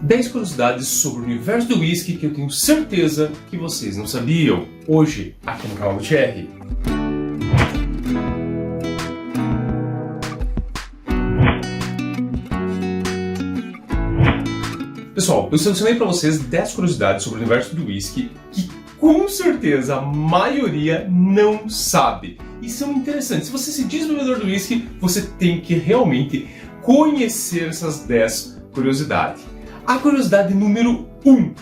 10 curiosidades sobre o universo do whisky que eu tenho certeza que vocês não sabiam. Hoje, aqui no canal do Thierry. Pessoal, eu selecionei para vocês 10 curiosidades sobre o universo do whisky que com certeza a maioria não sabe. E são interessantes. Se você se diz bebedor do whisky, você tem que realmente conhecer essas 10 curiosidades. A curiosidade número 1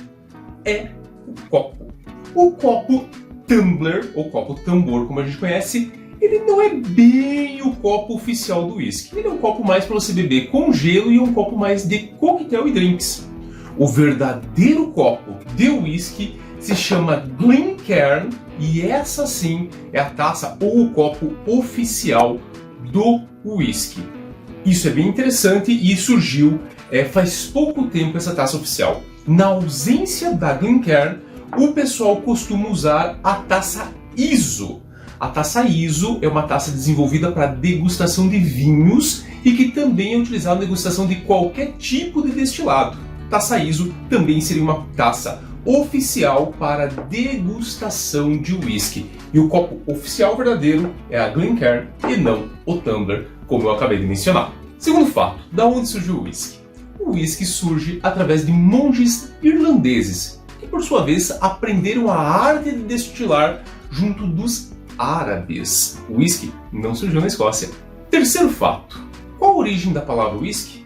é o copo. O copo tumbler, ou copo tambor, como a gente conhece, ele não é bem o copo oficial do whisky. Ele é um copo mais para você beber com gelo e um copo mais de coquetel e drinks. O verdadeiro copo de whisky se chama Glencairn e essa sim é a taça ou o copo oficial do whisky. Isso é bem interessante e surgiu faz pouco tempo essa taça oficial. Na ausência da Glencairn, o pessoal costuma usar a taça ISO. A taça ISO é uma taça desenvolvida para degustação de vinhos e que também é utilizada na degustação de qualquer tipo de destilado. Taça ISO também seria uma taça oficial para degustação de whisky. E o copo oficial verdadeiro é a Glencairn e não o tumbler, como eu acabei de mencionar. Segundo fato, da onde surgiu o whisky? O whisky surge através de monges irlandeses, que por sua vez aprenderam a arte de destilar junto dos árabes. O whisky não surgiu na Escócia. Terceiro fato, qual a origem da palavra whisky?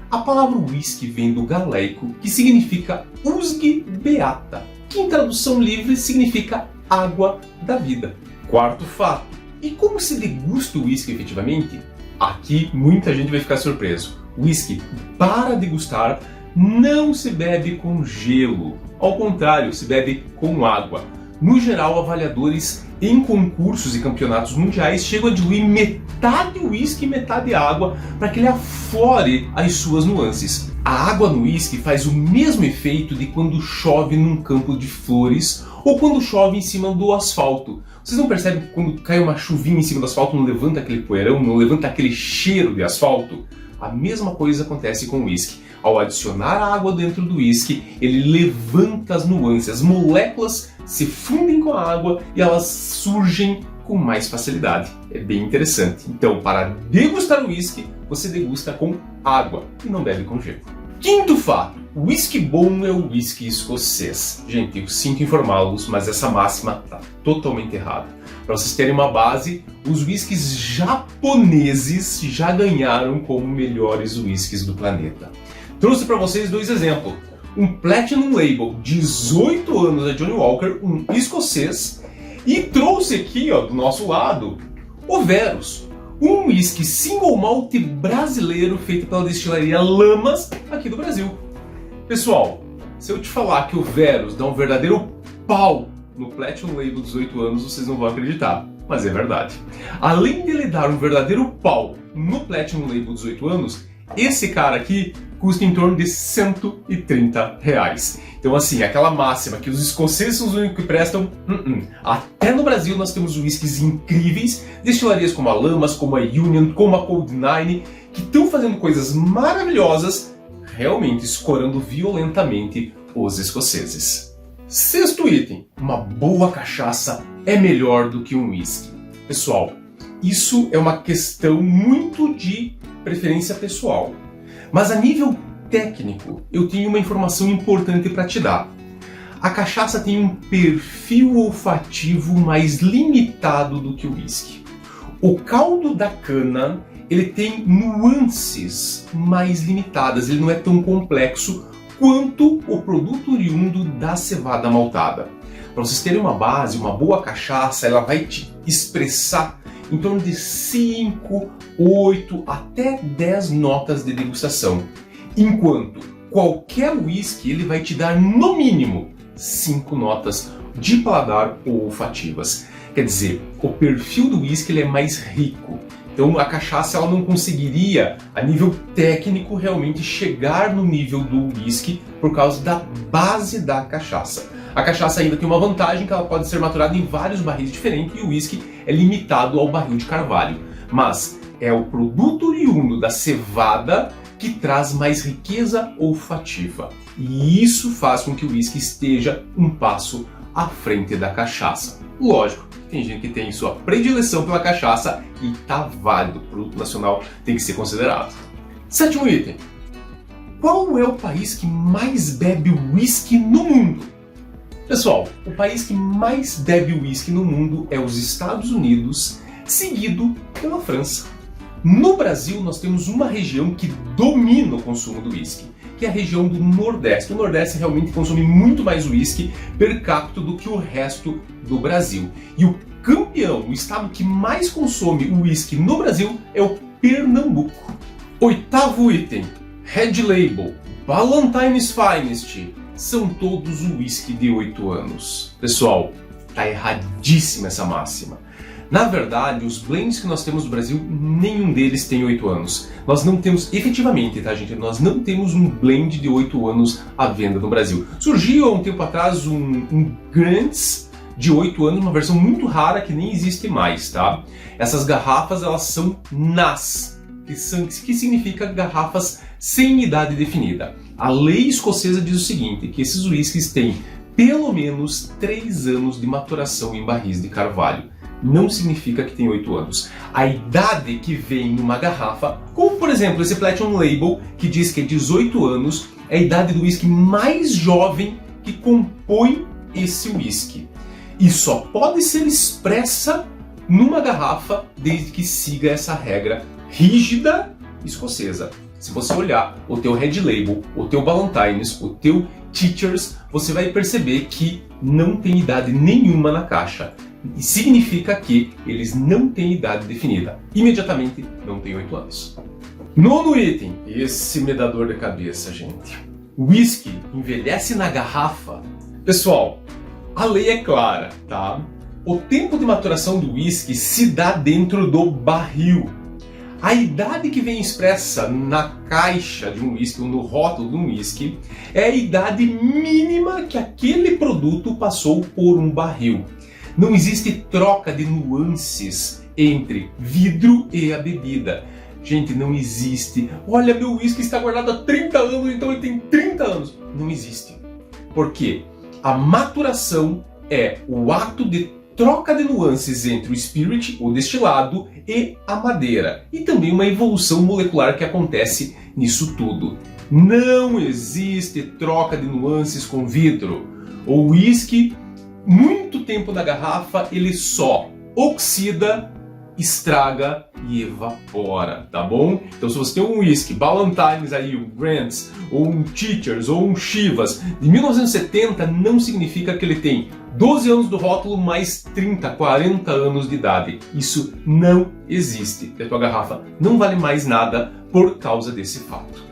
A palavra whisky vem do galaico, que significa usque beata, que em tradução livre significa água da vida. Quarto fato, e como se degusta o whisky efetivamente? Aqui muita gente vai ficar surpreso. Whisky, para degustar, não se bebe com gelo. Ao contrário, se bebe com água. No geral, avaliadores em concursos e campeonatos mundiais chegam a diluir metade whisky e metade água para que ele aflore as suas nuances. A água no whisky faz o mesmo efeito de quando chove num campo de flores ou quando chove em cima do asfalto. Vocês não percebem que quando cai uma chuvinha em cima do asfalto não levanta aquele poeirão, não levanta aquele cheiro de asfalto? A mesma coisa acontece com o whisky. Ao adicionar a água dentro do whisky, ele levanta as nuances, as moléculas se fundem com a água e elas surgem com mais facilidade. É bem interessante. Então, para degustar o whisky, você degusta com água e não bebe com gelo. Quinto fato, o whisky bom é o whisky escocês. Gente, eu sinto informá-los, mas essa máxima está totalmente errada. Para vocês terem uma base, os whiskies japoneses já ganharam como melhores whiskies do planeta. Trouxe para vocês 2 exemplos. Um Platinum Label, 18 anos da Johnnie Walker, um escocês. E trouxe aqui, ó, do nosso lado, o Verus, um whisky single malt brasileiro feito pela destilaria Lamas aqui do Brasil. Pessoal, se eu te falar que o Verus dá um verdadeiro pau no Platinum Label 18 anos, vocês não vão acreditar, mas é verdade. Além de ele dar um verdadeiro pau no Platinum Label 18 anos, esse cara aqui custa em torno de R$130. Então assim, aquela máxima que os escoceses são os únicos que prestam, até no Brasil nós temos whiskies incríveis, destilarias como a Lamas, como a Union, como a Cold Nine, que estão fazendo coisas maravilhosas, realmente escorando violentamente os escoceses. Sexto item, uma boa cachaça é melhor do que um whisky. Pessoal, isso é uma questão muito de preferência pessoal. Mas a nível técnico, eu tenho uma informação importante para te dar. A cachaça tem um perfil olfativo mais limitado do que o whisky. O caldo da cana, ele tem nuances mais limitadas, ele não é tão complexo quanto o produto oriundo da cevada maltada. Para vocês terem uma base, uma boa cachaça, ela vai te expressar em torno de 5, 8 até 10 notas de degustação. Enquanto qualquer whisky ele vai te dar no mínimo 5 notas de paladar ou olfativas. Quer dizer, o perfil do whisky ele é mais rico. Então a cachaça ela não conseguiria, a nível técnico, realmente chegar no nível do whisky por causa da base da cachaça. A cachaça ainda tem uma vantagem que ela pode ser maturada em vários barris diferentes e o whisky é limitado ao barril de carvalho. Mas é o produto oriundo da cevada que traz mais riqueza olfativa. E isso faz com que o whisky esteja um passo à frente da cachaça. Lógico, tem gente que tem sua predileção pela cachaça e tá válido, o produto nacional tem que ser considerado. Sétimo item. Qual é o país que mais bebe whisky no mundo? Pessoal, o país que mais bebe whisky no mundo é os Estados Unidos, seguido pela França. No Brasil, nós temos uma região que domina o consumo do whisky, que é a região do Nordeste. O Nordeste realmente consome muito mais whisky per capita do que o resto do Brasil. E o campeão, o estado que mais consome whisky no Brasil é o Pernambuco. Oitavo item, Red Label, Ballantine's Finest, são todos o whisky de 8 anos. Pessoal, tá erradíssima essa máxima. Na verdade, os blends que nós temos no Brasil, nenhum deles tem 8 anos. Nós não temos, efetivamente, tá gente? Nós não temos um blend de 8 anos à venda no Brasil. Surgiu há um tempo atrás um Grants de 8 anos, uma versão muito rara que nem existe mais, tá? Essas garrafas, elas são NAS, que significa garrafas sem idade definida. A lei escocesa diz o seguinte, que esses whiskies têm pelo menos 3 anos de maturação em barris de carvalho. Não significa que tem 8 anos. A idade que vem numa garrafa, como por exemplo esse Platinum Label, que diz que é 18 anos, é a idade do whisky mais jovem que compõe esse whisky. E só pode ser expressa numa garrafa desde que siga essa regra rígida escocesa. Se você olhar o teu Red Label, o teu Ballantine's, o teu Teachers, você vai perceber que não tem idade nenhuma na caixa. E significa que eles não têm idade definida. Imediatamente não tem 8 anos. Nono item. Esse me dá dor de cabeça, gente. Whisky envelhece na garrafa. Pessoal, a lei é clara, tá? O tempo de maturação do whisky se dá dentro do barril. A idade que vem expressa na caixa de um whisky ou no rótulo de um whisky é a idade mínima que aquele produto passou por um barril. Não existe troca de nuances entre vidro e a bebida. Gente, não existe. Olha, meu whisky está guardado há 30 anos, então ele tem 30 anos. Não existe. Por quê? A maturação é o ato de troca de nuances entre o spirit, o destilado, e a madeira. E também uma evolução molecular que acontece nisso tudo. Não existe troca de nuances com vidro. O whisky, muito tempo na garrafa, ele só oxida, estraga e evapora, tá bom? Então se você tem um whisky, Ballantine's aí, um Grants, ou um Teachers, ou um Chivas, de 1970, não significa que ele tem 12 anos do rótulo mais 30, 40 anos de idade. Isso não existe. A tua garrafa não vale mais nada por causa desse fato.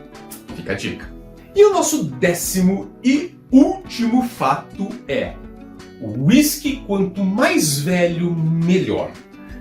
Fica a dica. E o nosso 10º e último fato é: o whisky, quanto mais velho, melhor.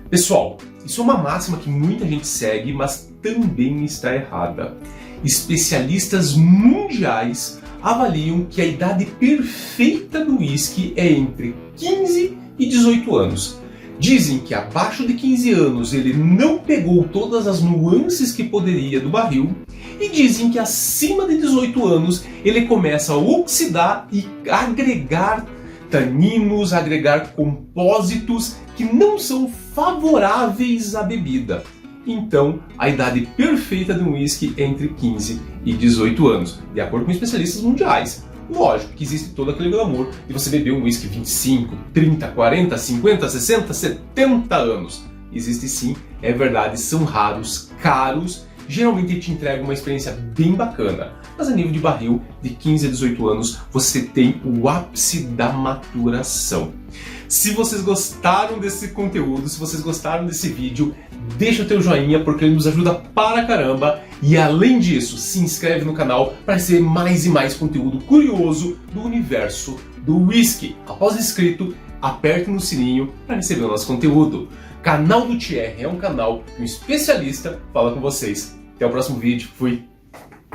Pessoal, isso é uma máxima que muita gente segue, mas também está errada. Especialistas mundiais avaliam que a idade perfeita do whisky é entre 15 e 18 anos. Dizem que abaixo de 15 anos ele não pegou todas as nuances que poderia do barril, e dizem que acima de 18 anos ele começa a oxidar e agregar taninos, agregar compósitos que não são favoráveis à bebida. Então, a idade perfeita de um whisky é entre 15 e 18 anos, de acordo com especialistas mundiais. Lógico que existe todo aquele glamour de você beber um whisky 25, 30, 40, 50, 60, 70 anos. Existe sim, é verdade, são raros, caros, geralmente te entregam uma experiência bem bacana. Mas a nível de barril, de 15 a 18 anos, você tem o ápice da maturação. Se vocês gostaram desse conteúdo, se vocês gostaram desse vídeo, deixa o teu joinha porque ele nos ajuda para caramba. E além disso, se inscreve no canal para receber mais e mais conteúdo curioso do universo do whisky. Após inscrito, aperte no sininho para receber o nosso conteúdo. Canal do Thierry é um canal que um especialista fala com vocês. Até o próximo vídeo. Fui!